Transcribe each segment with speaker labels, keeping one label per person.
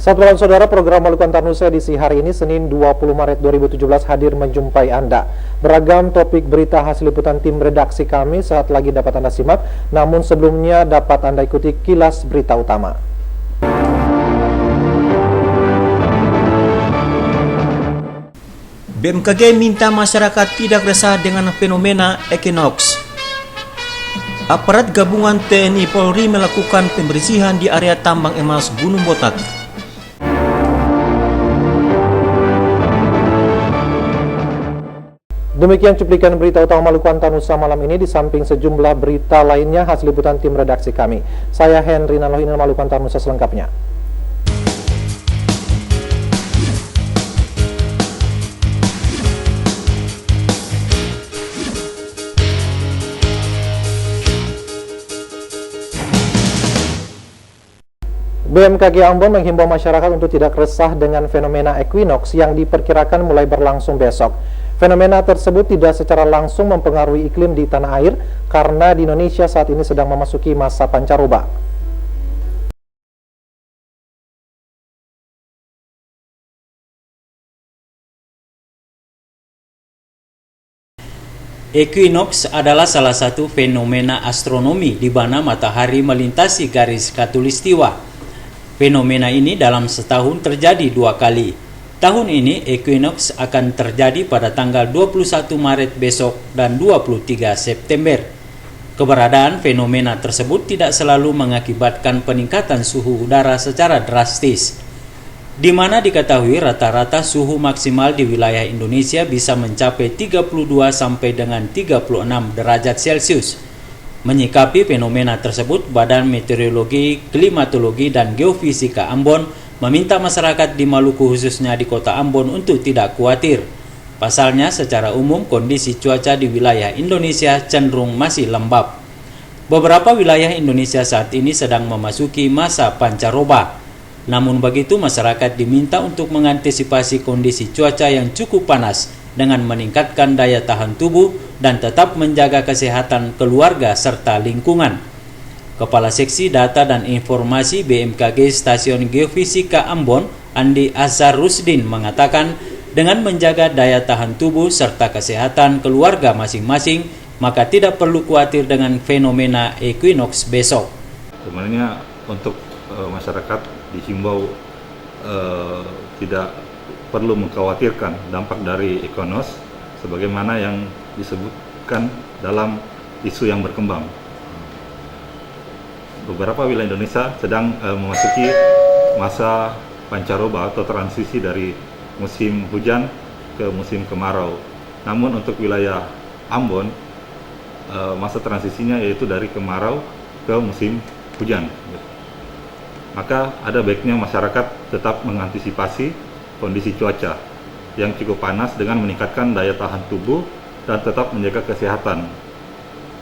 Speaker 1: Selamat malam saudara, program Maluku Antarnusa edisi hari ini Senin 20 Maret 2017 hadir menjumpai Anda. Beragam topik berita hasil liputan tim redaksi kami saat lagi dapat Anda simak, namun sebelumnya dapat Anda ikuti kilas berita utama.
Speaker 2: BMKG minta masyarakat tidak resah dengan fenomena equinox. Aparat gabungan TNI Polri melakukan pembersihan di area tambang emas Gunung Botak.
Speaker 1: Demikian cuplikan berita utama Maluku Antarnusa malam ini, di samping sejumlah berita lainnya hasil liputan tim redaksi kami. Saya Henry Nalohina, Maluku Antarnusa selengkapnya. BMKG Ambon menghimbau masyarakat untuk tidak resah dengan fenomena equinox yang diperkirakan mulai berlangsung besok. Fenomena tersebut tidak secara langsung mempengaruhi iklim di tanah air karena di Indonesia saat ini sedang memasuki masa pancaroba.
Speaker 3: Equinox adalah salah satu fenomena astronomi di mana matahari melintasi garis khatulistiwa. Fenomena ini dalam setahun terjadi 2 kali. Tahun ini equinox akan terjadi pada tanggal 21 Maret besok dan 23 September. Keberadaan fenomena tersebut tidak selalu mengakibatkan peningkatan suhu udara secara drastis, di mana diketahui rata-rata suhu maksimal di wilayah Indonesia bisa mencapai 32 sampai dengan 36 derajat Celcius. Menyikapi fenomena tersebut, Badan Meteorologi, Klimatologi, dan Geofisika Ambon meminta masyarakat di Maluku khususnya di kota Ambon untuk tidak khawatir. Pasalnya, secara umum kondisi cuaca di wilayah Indonesia cenderung masih lembab. Beberapa wilayah Indonesia saat ini sedang memasuki masa pancaroba. Namun begitu, masyarakat diminta untuk mengantisipasi kondisi cuaca yang cukup panas dengan meningkatkan daya tahan tubuh dan tetap menjaga kesehatan keluarga serta lingkungan. Kepala Seksi Data dan Informasi BMKG Stasiun Geofisika Ambon, Andi Azhar Rusdin, mengatakan dengan menjaga daya tahan tubuh serta kesehatan keluarga masing-masing, maka tidak perlu khawatir dengan fenomena equinox besok.
Speaker 4: Sebenarnya untuk masyarakat dihimbau tidak perlu mengkhawatirkan dampak dari equinox sebagaimana yang disebutkan dalam isu yang berkembang. Beberapa wilayah Indonesia sedang memasuki masa pancaroba atau transisi dari musim hujan ke musim kemarau. Namun untuk wilayah Ambon, masa transisinya yaitu dari kemarau ke musim hujan. Maka ada baiknya masyarakat tetap mengantisipasi kondisi cuaca yang cukup panas dengan meningkatkan daya tahan tubuh dan tetap menjaga kesehatan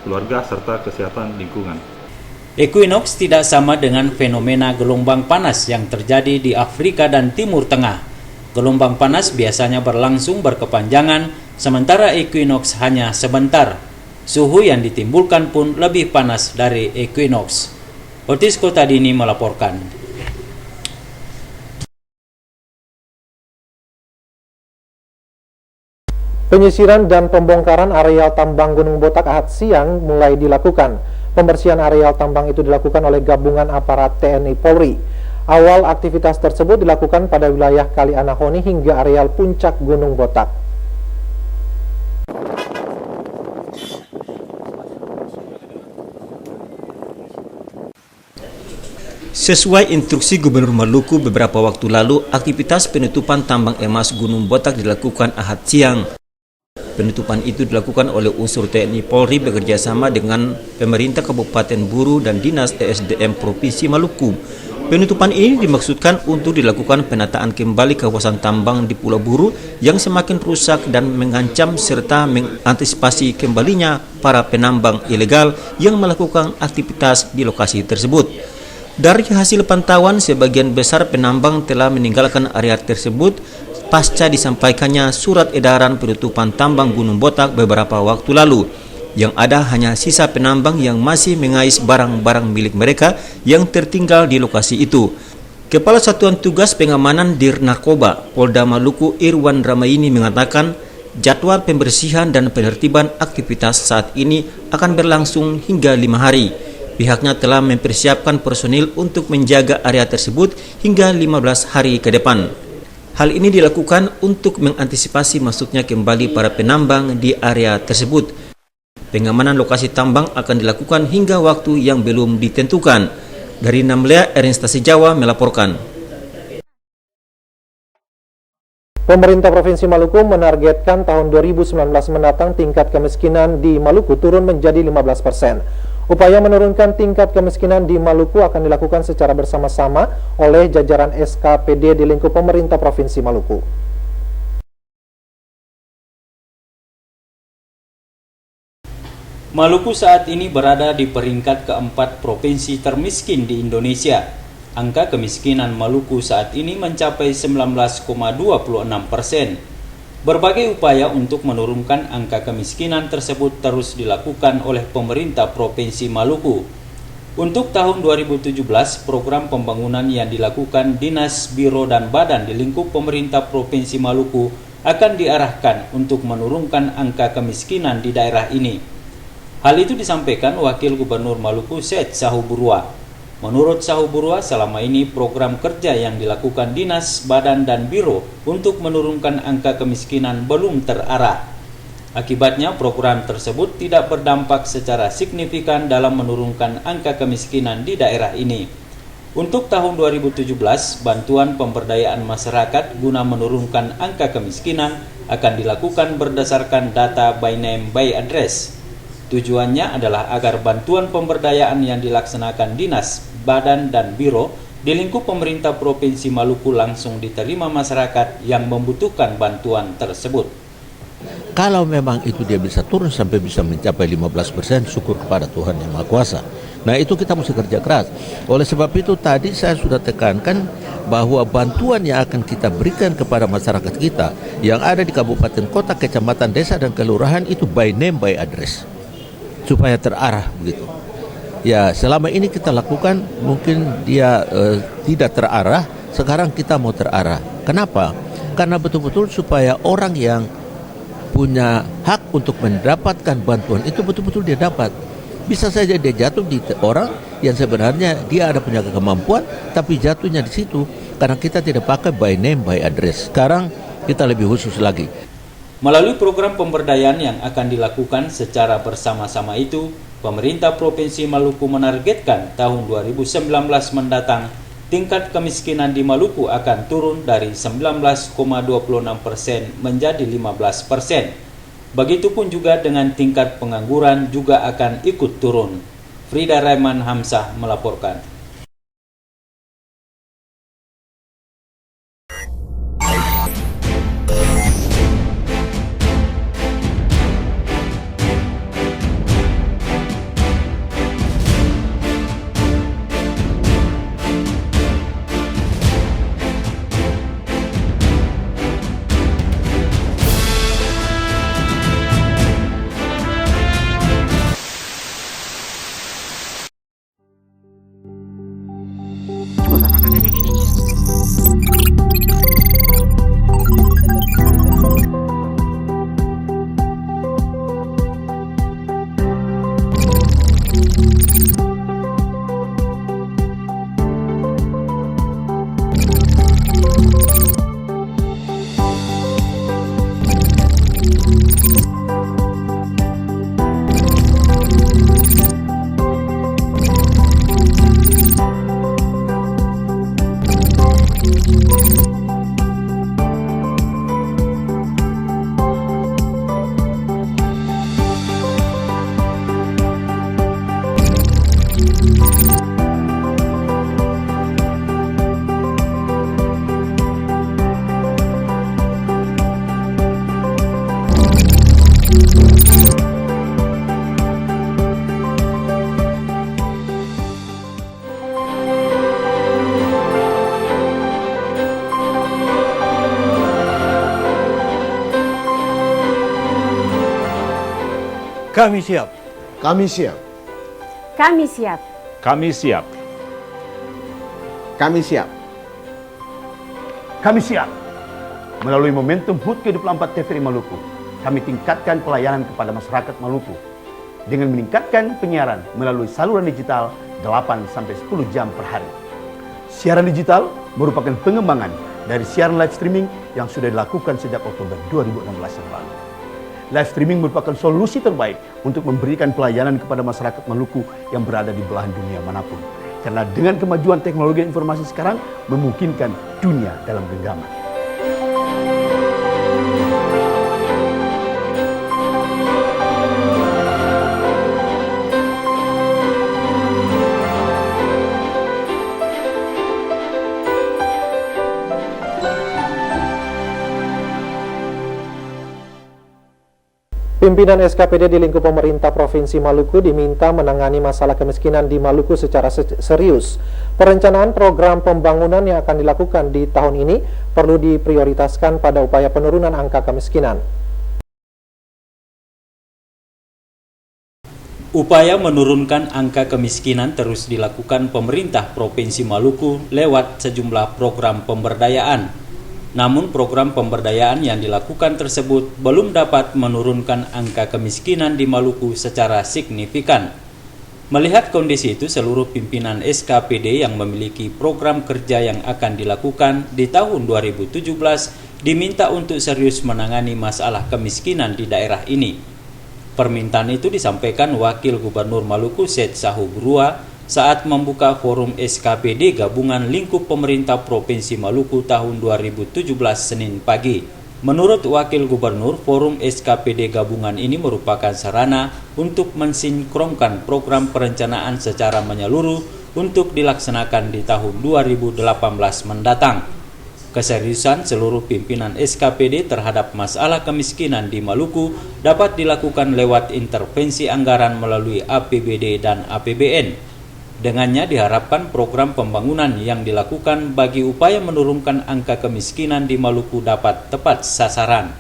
Speaker 4: keluarga serta kesehatan lingkungan.
Speaker 3: Equinox tidak sama dengan fenomena gelombang panas yang terjadi di Afrika dan Timur Tengah. Gelombang panas biasanya berlangsung berkepanjangan, sementara equinox hanya sebentar. Suhu yang ditimbulkan pun lebih panas dari equinox. Otis Kotadini melaporkan.
Speaker 1: Penyisiran dan pembongkaran areal tambang Gunung Botak Ahad siang mulai dilakukan. Pembersihan areal tambang itu dilakukan oleh gabungan aparat TNI Polri. Awal aktivitas tersebut dilakukan pada wilayah Kali Anahoni hingga areal puncak Gunung Botak.
Speaker 2: Sesuai instruksi Gubernur Maluku beberapa waktu lalu, aktivitas penutupan tambang emas Gunung Botak dilakukan Ahad siang. Penutupan itu dilakukan oleh unsur TNI Polri bekerjasama dengan pemerintah Kabupaten Buru dan Dinas ESDM Provinsi Maluku. Penutupan ini dimaksudkan untuk dilakukan penataan kembali kawasan tambang di Pulau Buru yang semakin rusak dan mengancam serta mengantisipasi kembalinya para penambang ilegal yang melakukan aktivitas di lokasi tersebut. Dari hasil pantauan, sebagian besar penambang telah meninggalkan area tersebut pasca disampaikannya surat edaran penutupan tambang Gunung Botak beberapa waktu lalu. Yang ada hanya sisa penambang yang masih mengais barang-barang milik mereka yang tertinggal di lokasi itu. Kepala Satuan Tugas Pengamanan Dirnakoba Polda Maluku Irwan Ramaini mengatakan jadwal pembersihan dan penertiban aktivitas saat ini akan berlangsung hingga 5 hari. Pihaknya telah mempersiapkan personil untuk menjaga area tersebut hingga 15 hari ke depan. Hal ini dilakukan untuk mengantisipasi masuknya kembali para penambang di area tersebut. Pengamanan lokasi tambang akan dilakukan hingga waktu yang belum ditentukan. Dari Namlea, Ernstasi Jawa melaporkan.
Speaker 1: Pemerintah Provinsi Maluku menargetkan tahun 2019 mendatang tingkat kemiskinan di Maluku turun menjadi 15%. Upaya menurunkan tingkat kemiskinan di Maluku akan dilakukan secara bersama-sama oleh jajaran SKPD di lingkup pemerintah Provinsi Maluku.
Speaker 3: Maluku saat ini berada di peringkat keempat provinsi termiskin di Indonesia. Angka kemiskinan Maluku saat ini mencapai 19,26%. Berbagai upaya untuk menurunkan angka kemiskinan tersebut terus dilakukan oleh pemerintah Provinsi Maluku. Untuk tahun 2017, program pembangunan yang dilakukan Dinas, Biro, dan Badan di lingkup pemerintah Provinsi Maluku akan diarahkan untuk menurunkan angka kemiskinan di daerah ini. Hal itu disampaikan Wakil Gubernur Maluku Syed Sahuburua. Menurut Sahuburua, selama ini program kerja yang dilakukan Dinas, Badan, dan Biro untuk menurunkan angka kemiskinan belum terarah. Akibatnya, program tersebut tidak berdampak secara signifikan dalam menurunkan angka kemiskinan di daerah ini. Untuk tahun 2017, bantuan pemberdayaan masyarakat guna menurunkan angka kemiskinan akan dilakukan berdasarkan data by name by address. Tujuannya adalah agar bantuan pemberdayaan yang dilaksanakan Dinas, Badan, dan Biro di lingkup pemerintah Provinsi Maluku langsung diterima masyarakat yang membutuhkan bantuan tersebut.
Speaker 5: Kalau memang itu dia bisa turun sampai bisa mencapai 15%, syukur kepada Tuhan Yang Maha Kuasa. Nah, itu kita mesti kerja keras. Oleh sebab itu tadi saya sudah tekankan bahwa bantuan yang akan kita berikan kepada masyarakat kita yang ada di kabupaten, kota, kecamatan, desa, dan kelurahan itu by name by address, supaya terarah begitu. Ya, selama ini kita lakukan mungkin dia tidak terarah, sekarang kita mau terarah. Kenapa? Karena betul-betul supaya orang yang punya hak untuk mendapatkan bantuan itu betul-betul dia dapat. Bisa saja dia jatuh di orang yang sebenarnya dia ada punya kemampuan, tapi jatuhnya di situ karena kita tidak pakai by name by address. Sekarang kita lebih khusus lagi.
Speaker 3: Melalui program pemberdayaan yang akan dilakukan secara bersama-sama itu, pemerintah Provinsi Maluku menargetkan tahun 2019 mendatang tingkat kemiskinan di Maluku akan turun dari 19,26% menjadi 15%. Begitupun juga dengan tingkat pengangguran juga akan ikut turun. Frida Raiman Hamzah melaporkan.
Speaker 6: Kami siap.
Speaker 7: Kami siap.
Speaker 8: Kami siap.
Speaker 9: Kami siap.
Speaker 7: Kami siap.
Speaker 6: Kami siap. Melalui momentum HUT ke-24 TVRI Maluku, kami tingkatkan pelayanan kepada masyarakat Maluku dengan meningkatkan penyiaran melalui saluran digital 8-10 jam per hari. Siaran digital merupakan pengembangan dari siaran live streaming yang sudah dilakukan sejak Oktober 2016 yang lalu. Live streaming merupakan solusi terbaik untuk memberikan pelayanan kepada masyarakat Maluku yang berada di belahan dunia manapun. Karena dengan kemajuan teknologi informasi sekarang memungkinkan dunia dalam genggaman.
Speaker 1: Pimpinan SKPD di lingkup pemerintah Provinsi Maluku diminta menangani masalah kemiskinan di Maluku secara serius. Perencanaan program pembangunan yang akan dilakukan di tahun ini perlu diprioritaskan pada upaya penurunan angka kemiskinan.
Speaker 3: Upaya menurunkan angka kemiskinan terus dilakukan pemerintah Provinsi Maluku lewat sejumlah program pemberdayaan. Namun program pemberdayaan yang dilakukan tersebut belum dapat menurunkan angka kemiskinan di Maluku secara signifikan. Melihat kondisi itu, seluruh pimpinan SKPD yang memiliki program kerja yang akan dilakukan di tahun 2017 diminta untuk serius menangani masalah kemiskinan di daerah ini. Permintaan itu disampaikan Wakil Gubernur Maluku Syed Sahu Burua saat membuka forum SKPD Gabungan Lingkup Pemerintah Provinsi Maluku tahun 2017 Senin pagi. Menurut Wakil Gubernur, forum SKPD Gabungan ini merupakan sarana untuk mensinkronkan program perencanaan secara menyeluruh untuk dilaksanakan di tahun 2018 mendatang. Keseriusan seluruh pimpinan SKPD terhadap masalah kemiskinan di Maluku dapat dilakukan lewat intervensi anggaran melalui APBD dan APBN. Dengannya diharapkan program pembangunan yang dilakukan bagi upaya menurunkan angka kemiskinan di Maluku dapat tepat sasaran.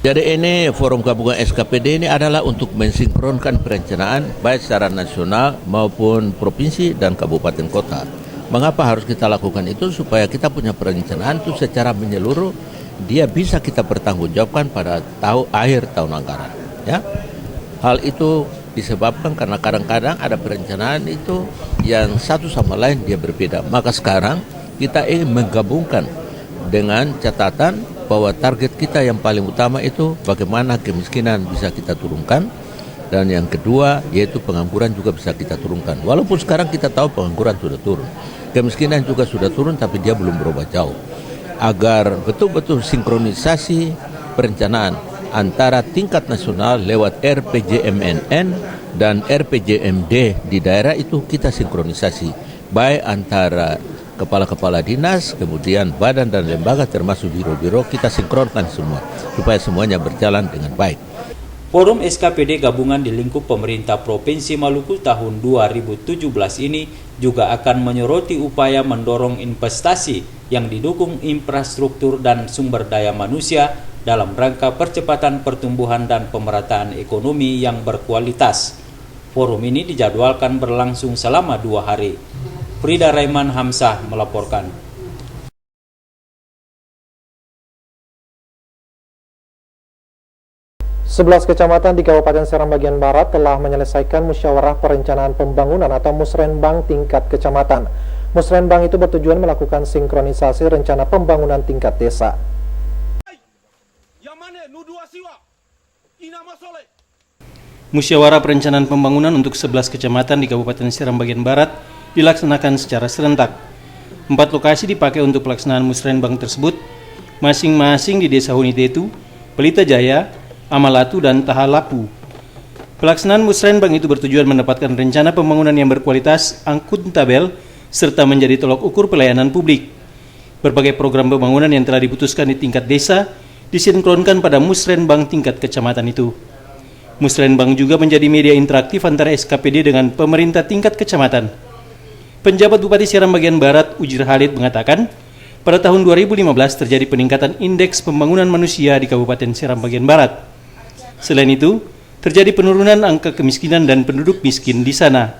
Speaker 5: Jadi ini forum gabungan SKPD ini adalah untuk mensinkronkan perencanaan baik secara nasional maupun provinsi dan kabupaten kota. Mengapa harus kita lakukan itu? Supaya kita punya perencanaan itu secara menyeluruh, dia bisa kita pertanggungjawabkan pada akhir tahun anggaran. Ya, hal itu disebabkan karena kadang-kadang ada perencanaan itu yang satu sama lain dia berbeda. Maka sekarang kita ingin menggabungkan dengan catatan bahwa target kita yang paling utama itu bagaimana kemiskinan bisa kita turunkan, dan yang kedua yaitu pengangguran juga bisa kita turunkan. Walaupun sekarang kita tahu pengangguran sudah turun, kemiskinan juga sudah turun, tapi dia belum berubah jauh. Agar betul-betul sinkronisasi perencanaan antara tingkat nasional lewat RPJMNN dan RPJMD di daerah itu kita sinkronisasi, baik antara kepala-kepala dinas, kemudian badan dan lembaga termasuk biro-biro, kita sinkronkan semua supaya semuanya berjalan dengan baik.
Speaker 3: Forum SKPD Gabungan di lingkup pemerintah Provinsi Maluku tahun 2017 ini juga akan menyoroti upaya mendorong investasi yang didukung infrastruktur dan sumber daya manusia dalam rangka percepatan pertumbuhan dan pemerataan ekonomi yang berkualitas. Forum ini dijadwalkan berlangsung selama 2 hari. Frida Raiman Hamzah melaporkan.
Speaker 1: 11 kecamatan di Kabupaten Seram bagian Barat telah menyelesaikan musyawarah perencanaan pembangunan atau musrenbang tingkat kecamatan. Musrenbang itu bertujuan melakukan sinkronisasi rencana pembangunan tingkat desa.
Speaker 7: Musyawarah perencanaan pembangunan untuk 11 kecamatan di Kabupaten Seram bagian Barat dilaksanakan secara serentak. 4 lokasi dipakai untuk pelaksanaan musrenbang tersebut, masing-masing di Desa Hunitetu, Pelita Jaya, Amalatu, dan Tahalapu. Pelaksanaan musrenbang itu bertujuan mendapatkan rencana pembangunan yang berkualitas, akuntabel, serta menjadi tolok ukur pelayanan publik. Berbagai program pembangunan yang telah diputuskan di tingkat desa disinkronkan pada musrenbang tingkat kecamatan itu. Musrenbang juga menjadi media interaktif antara SKPD dengan pemerintah tingkat kecamatan. Penjabat Bupati Seram bagian Barat, Ujir Halid, mengatakan, pada tahun 2015 terjadi peningkatan indeks pembangunan manusia di Kabupaten Seram bagian Barat. Selain itu, terjadi penurunan angka kemiskinan dan penduduk miskin di sana.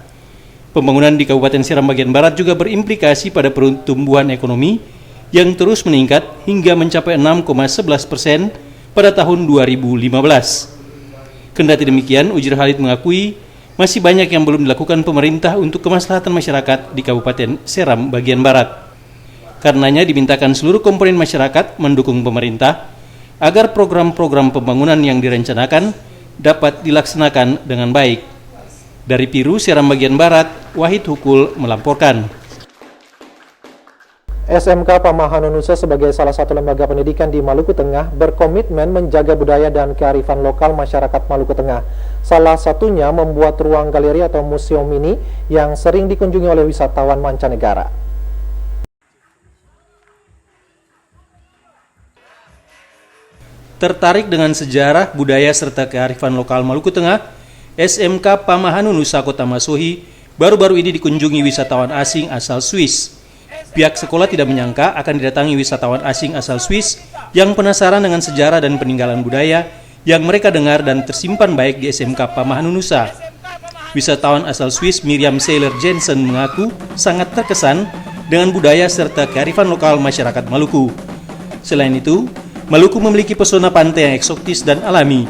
Speaker 7: Pembangunan di Kabupaten Seram bagian Barat juga berimplikasi pada pertumbuhan ekonomi yang terus meningkat hingga mencapai 6,11% pada tahun 2015. Kendati demikian, Ujir Khalid mengakui masih banyak yang belum dilakukan pemerintah untuk kemaslahatan masyarakat di Kabupaten Seram bagian Barat. Karenanya dimintakan seluruh komponen masyarakat mendukung pemerintah agar program-program pembangunan yang direncanakan dapat dilaksanakan dengan baik. Dari Piru, Seram bagian Barat, Wahid Hukul melaporkan.
Speaker 1: SMK Pamahanunusa sebagai salah satu lembaga pendidikan di Maluku Tengah berkomitmen menjaga budaya dan kearifan lokal masyarakat Maluku Tengah. Salah satunya membuat ruang galeri atau museum mini yang sering dikunjungi oleh wisatawan mancanegara.
Speaker 7: Tertarik dengan sejarah, budaya, serta kearifan lokal Maluku Tengah, SMK Pamahanunusa Kota Masohi baru-baru ini dikunjungi wisatawan asing asal Swiss. Pihak sekolah tidak menyangka akan didatangi wisatawan asing asal Swiss yang penasaran dengan sejarah dan peninggalan budaya yang mereka dengar dan tersimpan baik di SMK Pamahanunusa. Wisatawan asal Swiss Miriam Saylor Jensen mengaku sangat terkesan dengan budaya serta kearifan lokal masyarakat Maluku. Selain itu, Maluku memiliki pesona pantai yang eksotis dan alami.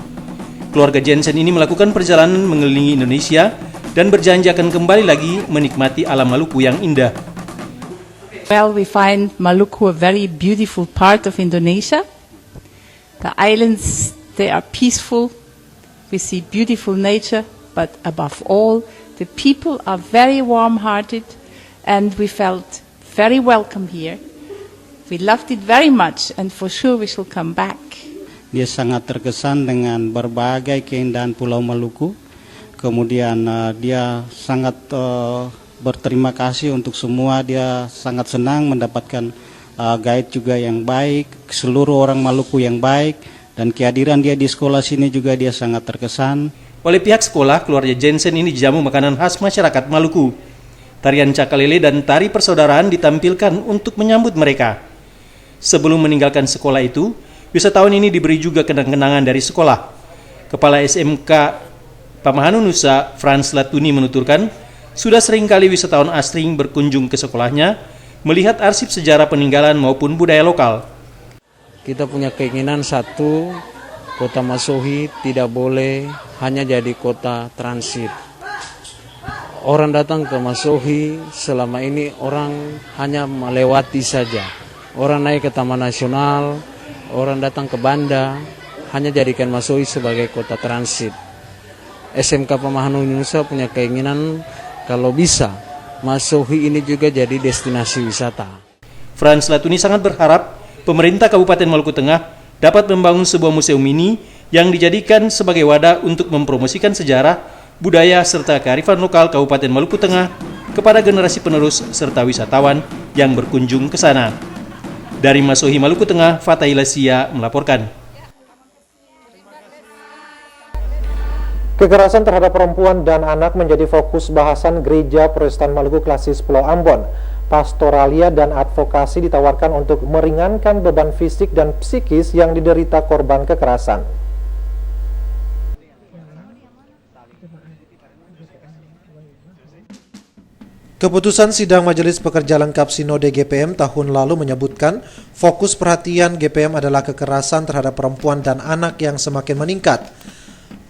Speaker 7: Keluarga Jensen ini melakukan perjalanan mengelilingi Indonesia dan berjanji akan kembali lagi menikmati alam Maluku yang indah.
Speaker 8: Well, we find Maluku a very beautiful part of Indonesia. The islands, they are peaceful. We see beautiful nature, but above all, the people are very warm-hearted and we felt very welcome here. We loved it very much and for sure we shall come back.
Speaker 9: Dia sangat terkesan dengan berbagai keindahan Pulau Maluku. Kemudian dia sangat berterima kasih untuk semua. Dia sangat senang mendapatkan guide juga yang baik, seluruh orang Maluku yang baik, dan kehadiran dia di sekolah sini juga dia sangat terkesan.
Speaker 7: Oleh pihak sekolah, keluarga Jensen ini dijamu makanan khas masyarakat Maluku. Tarian cakalele dan tari persaudaraan ditampilkan untuk menyambut mereka. Sebelum meninggalkan sekolah itu, wisatawan ini diberi juga kenang-kenangan dari sekolah. Kepala SMK Pamahanunusa, Frans Latuni menuturkan, sudah seringkali wisatawan asing berkunjung ke sekolahnya, melihat arsip sejarah peninggalan maupun budaya lokal.
Speaker 10: Kita punya keinginan satu, Kota Masohi tidak boleh hanya jadi kota transit. Orang datang ke Masohi selama ini orang hanya melewati saja. Orang naik ke Taman Nasional, orang datang ke Banda, hanya jadikan Masohi sebagai kota transit. SMK Pamahanunusa punya keinginan kalau bisa, Masohi ini juga jadi destinasi wisata.
Speaker 7: Frans Latuni sangat berharap pemerintah Kabupaten Maluku Tengah dapat membangun sebuah museum mini yang dijadikan sebagai wadah untuk mempromosikan sejarah, budaya, serta kearifan lokal Kabupaten Maluku Tengah kepada generasi penerus serta wisatawan yang berkunjung ke sana. Dari Masohi, Maluku Tengah, Fatahila Sia melaporkan.
Speaker 1: Kekerasan terhadap perempuan dan anak menjadi fokus bahasan Gereja Protestan Maluku Klasis Pulau Ambon. Pastoralia dan advokasi ditawarkan untuk meringankan beban fisik dan psikis yang diderita korban kekerasan. Keputusan Sidang Majelis Pekerja Lengkap Sinode GPM tahun lalu menyebutkan fokus perhatian GPM adalah kekerasan terhadap perempuan dan anak yang semakin meningkat.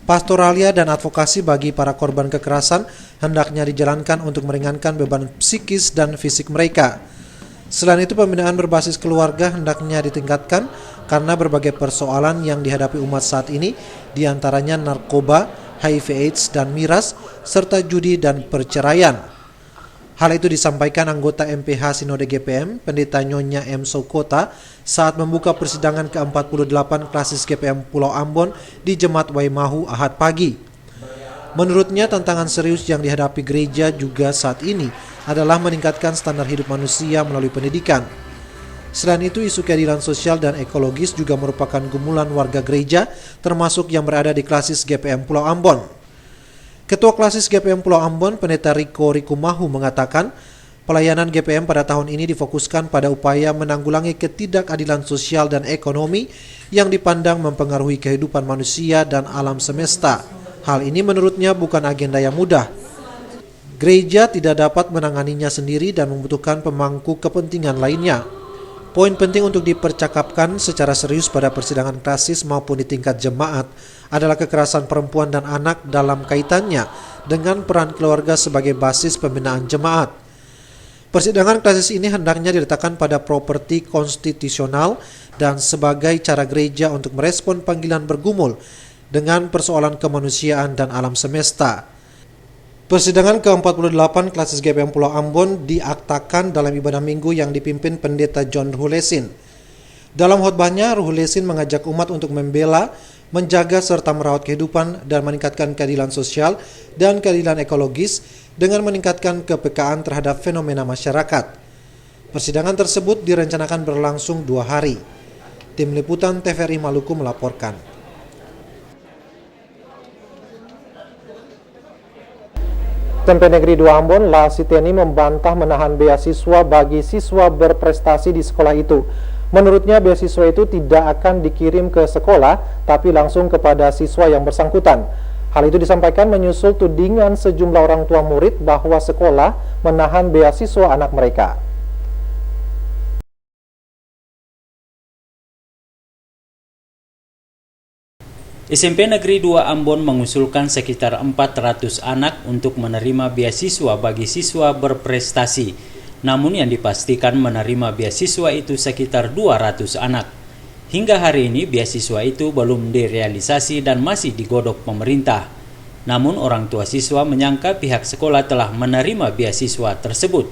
Speaker 1: Pastoralia dan advokasi bagi para korban kekerasan hendaknya dijalankan untuk meringankan beban psikis dan fisik mereka. Selain itu, pembinaan berbasis keluarga hendaknya ditingkatkan karena berbagai persoalan yang dihadapi umat saat ini, diantaranya narkoba, HIV/AIDS dan miras, serta judi dan perceraian. Hal itu disampaikan anggota MPH Sinode GPM, Pendeta Nyonya M. Sokota, saat membuka persidangan ke-48 Klasis GPM Pulau Ambon di Jemaat Waimahu Ahad pagi. Menurutnya, tantangan serius yang dihadapi gereja juga saat ini adalah meningkatkan standar hidup manusia melalui pendidikan. Selain itu, isu keadilan sosial dan ekologis juga merupakan gumulan warga gereja, termasuk yang berada di Klasis GPM Pulau Ambon. Ketua Klasis GPM Pulau Ambon, Pendeta Riko Rikumahu mengatakan, pelayanan GPM pada tahun ini difokuskan pada upaya menanggulangi ketidakadilan sosial dan ekonomi yang dipandang mempengaruhi kehidupan manusia dan alam semesta. Hal ini menurutnya bukan agenda yang mudah. Gereja tidak dapat menanganinya sendiri dan membutuhkan pemangku kepentingan lainnya. Poin penting untuk dipercakapkan secara serius pada persidangan klasis maupun di tingkat jemaat adalah kekerasan perempuan dan anak dalam kaitannya dengan peran keluarga sebagai basis pembinaan jemaat. Persidangan klasis ini hendaknya diletakkan pada properti konstitusional dan sebagai cara gereja untuk merespon panggilan bergumul dengan persoalan kemanusiaan dan alam semesta. Persidangan ke-48 klasis GPM Pulau Ambon diaktakan dalam ibadah minggu yang dipimpin Pendeta John Ruhulesin. Dalam khotbahnya, Ruhulesin mengajak umat untuk membela, menjaga serta merawat kehidupan dan meningkatkan keadilan sosial dan keadilan ekologis dengan meningkatkan kepekaan terhadap fenomena masyarakat. Persidangan tersebut direncanakan berlangsung 2 hari. Tim Liputan TVRI Maluku melaporkan. SMP Negeri 2 Ambon, La Siteni membantah menahan beasiswa bagi siswa berprestasi di sekolah itu. Menurutnya beasiswa itu tidak akan dikirim ke sekolah, tapi langsung kepada siswa yang bersangkutan. Hal itu disampaikan menyusul tudingan sejumlah orang tua murid bahwa sekolah menahan beasiswa anak mereka.
Speaker 3: SMP Negeri 2 Ambon mengusulkan sekitar 400 anak untuk menerima beasiswa bagi siswa berprestasi. Namun yang dipastikan menerima beasiswa itu sekitar 200 anak. Hingga hari ini beasiswa itu belum direalisasi dan masih digodok pemerintah. Namun orang tua siswa menyangka pihak sekolah telah menerima beasiswa tersebut.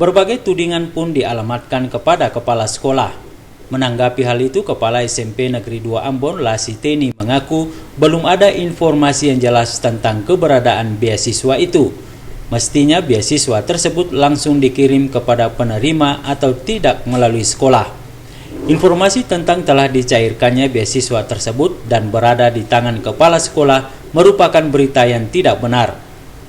Speaker 3: Berbagai tudingan pun dialamatkan kepada kepala sekolah. Menanggapi hal itu, Kepala SMP Negeri 2 Ambon, La Siteni, mengaku belum ada informasi yang jelas tentang keberadaan beasiswa itu. Mestinya beasiswa tersebut langsung dikirim kepada penerima atau tidak melalui sekolah. Informasi tentang telah dicairkannya beasiswa tersebut dan berada di tangan kepala sekolah merupakan berita yang tidak benar.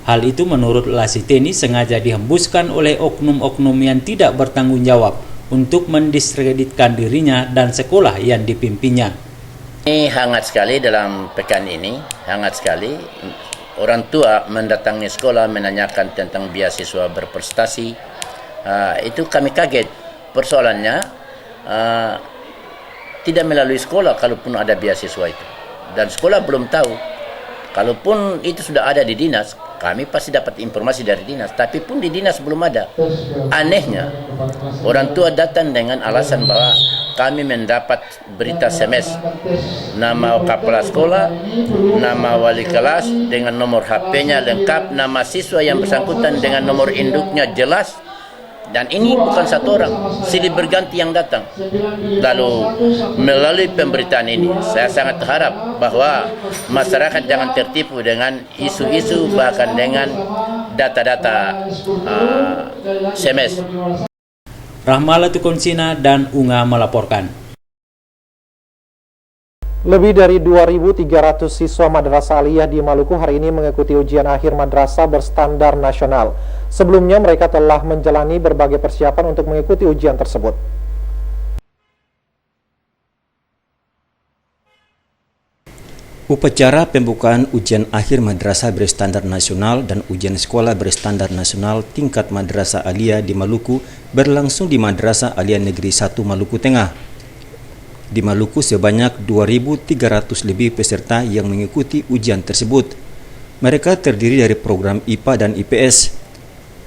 Speaker 3: Hal itu menurut La Siteni sengaja dihembuskan oleh oknum-oknum yang tidak bertanggung jawab untuk mendiskreditkan dirinya dan sekolah yang dipimpinnya.
Speaker 11: Ini hangat sekali dalam pekan ini, hangat sekali. Orang tua mendatangi sekolah menanyakan tentang beasiswa berprestasi. Itu kami kaget. Persoalannya tidak melalui sekolah kalaupun ada beasiswa itu. Dan sekolah belum tahu. Kalaupun itu sudah ada di dinas, kami pasti dapat informasi dari dinas. Tapi pun di dinas belum ada. Anehnya, orang tua datang dengan alasan bahwa kami mendapat berita SMS, nama kepala sekolah, nama wali kelas dengan nomor HP-nya lengkap, nama siswa yang bersangkutan dengan nomor induknya jelas. Dan ini bukan satu orang, silih berganti yang datang. Lalu melalui pemberitaan ini, saya sangat harap bahwa masyarakat jangan tertipu dengan isu-isu bahkan dengan data-data SMS.
Speaker 3: Rahmala Tukonsina dan Unga melaporkan.
Speaker 1: Lebih dari 2.300 siswa Madrasah Aliyah di Maluku hari ini mengikuti ujian akhir madrasah berstandar nasional. Sebelumnya mereka telah menjalani berbagai persiapan untuk mengikuti ujian tersebut.
Speaker 2: Upacara pembukaan ujian akhir madrasah berstandar nasional dan ujian sekolah berstandar nasional tingkat Madrasah Aliyah di Maluku berlangsung di Madrasah Aliyah Negeri 1 Maluku Tengah. Di Maluku sebanyak 2.300 lebih peserta yang mengikuti ujian tersebut. Mereka terdiri dari program IPA dan IPS.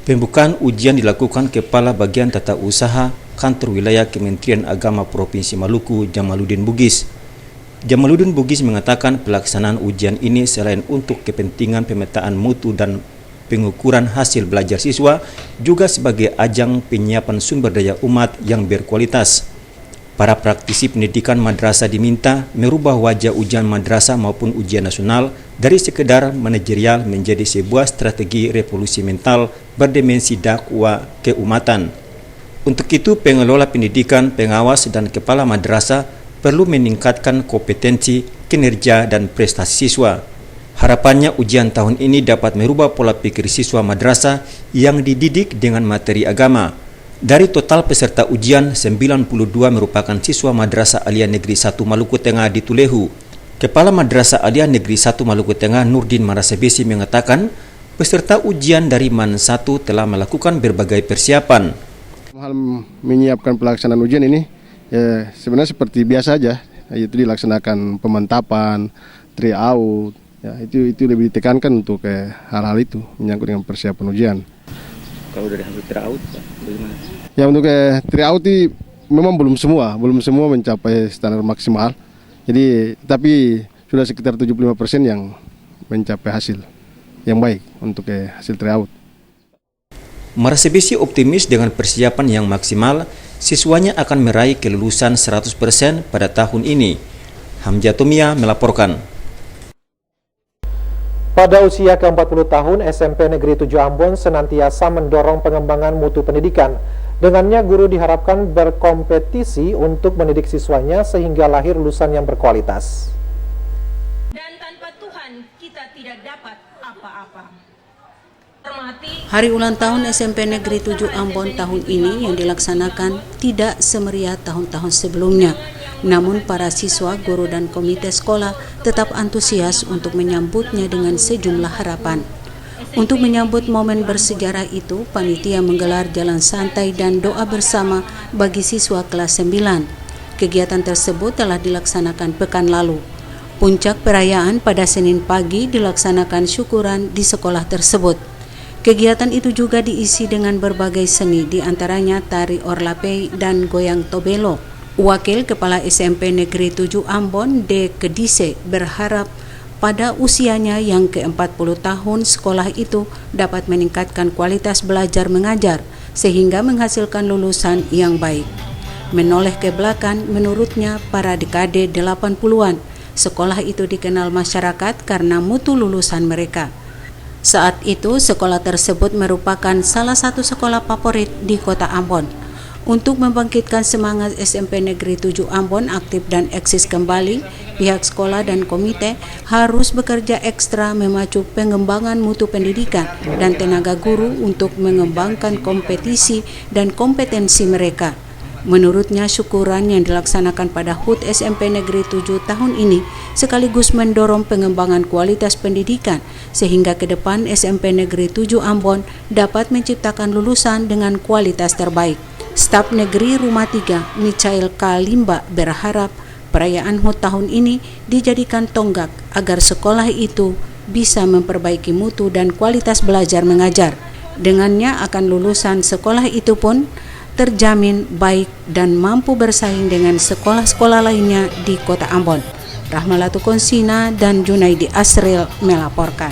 Speaker 2: Pembukaan ujian dilakukan Kepala Bagian Tata Usaha Kantor Wilayah Kementerian Agama Provinsi Maluku, Jamaluddin Bugis. Jamaluddin Bugis mengatakan pelaksanaan ujian ini selain untuk kepentingan pemetaan mutu dan pengukuran hasil belajar siswa, juga sebagai ajang penyiapan sumber daya umat yang berkualitas. Para praktisi pendidikan madrasah diminta merubah wajah ujian madrasah maupun ujian nasional dari sekedar manajerial menjadi sebuah strategi revolusi mental berdimensi dakwah keumatan. Untuk itu, pengelola pendidikan, pengawas, dan kepala madrasah perlu meningkatkan kompetensi, kinerja, dan prestasi siswa. Harapannya ujian tahun ini dapat merubah pola pikir siswa madrasah yang dididik dengan materi agama. Dari total peserta ujian, 92 merupakan siswa Madrasah Aliyah Negeri 1 Maluku Tengah di Tulehu. Kepala Madrasah Aliyah Negeri 1 Maluku Tengah, Nurdin Marasabesi, mengatakan peserta ujian dari MAN 1 telah melakukan berbagai persiapan.
Speaker 12: Hal menyiapkan pelaksanaan ujian ini ya sebenarnya seperti biasa aja, yaitu dilaksanakan pemantapan, tryout, ya itu lebih ditekankan untuk hal-hal itu menyangkut dengan persiapan ujian.
Speaker 2: Kalau dari hasil tryout, bagaimana?
Speaker 12: Ya untuk tryout memang belum semua mencapai standar maksimal. Jadi tapi sudah sekitar 75% yang mencapai hasil yang baik untuk hasil tryout.
Speaker 2: Marasebisi optimis dengan persiapan yang maksimal, siswanya akan meraih kelulusan 100% pada tahun ini. Hamzah Tomia melaporkan.
Speaker 1: Pada usia ke-40 tahun, SMP Negeri 7 Ambon senantiasa mendorong pengembangan mutu pendidikan. Dengannya, guru diharapkan berkompetisi untuk mendidik siswanya sehingga lahir lulusan yang berkualitas.
Speaker 13: Dan tanpa Tuhan, kita tidak dapat apa-apa.
Speaker 14: Hari ulang tahun SMP Negeri 7 Ambon tahun ini yang dilaksanakan tidak semeriah tahun-tahun sebelumnya. Namun para siswa, guru dan komite sekolah tetap antusias untuk menyambutnya dengan sejumlah harapan. Untuk menyambut momen bersejarah itu, panitia menggelar jalan santai dan doa bersama bagi siswa kelas 9. Kegiatan tersebut telah dilaksanakan pekan lalu. Puncak perayaan pada Senin pagi dilaksanakan syukuran di sekolah tersebut. Kegiatan itu juga diisi dengan berbagai seni, diantaranya tari orlapei dan goyang tobelo. Wakil Kepala SMP Negeri 7 Ambon, D. Kedise, berharap pada usianya yang ke-40 tahun sekolah itu dapat meningkatkan kualitas belajar mengajar sehingga menghasilkan lulusan yang baik. Menoleh ke belakang, menurutnya para dekade 80-an, sekolah itu dikenal masyarakat karena mutu lulusan mereka. Saat itu, sekolah tersebut merupakan salah satu sekolah favorit di kota Ambon. Untuk membangkitkan semangat SMP Negeri 7 Ambon aktif dan eksis kembali, pihak sekolah dan komite harus bekerja ekstra memacu pengembangan mutu pendidikan dan tenaga guru untuk mengembangkan kompetisi dan kompetensi mereka. Menurutnya, syukuran yang dilaksanakan pada HUT SMP Negeri 7 tahun ini sekaligus mendorong pengembangan kualitas pendidikan sehingga ke depan SMP Negeri 7 Ambon dapat menciptakan lulusan dengan kualitas terbaik. Staf Negeri Rumah 3, Michael Kalimba, berharap perayaan HUT tahun ini dijadikan tonggak agar sekolah itu bisa memperbaiki mutu dan kualitas belajar mengajar. Dengannya akan lulusan sekolah itu pun terjamin baik dan mampu bersaing dengan sekolah-sekolah lainnya di kota Ambon. Rahmalatukonsina dan Junaidi Asril melaporkan.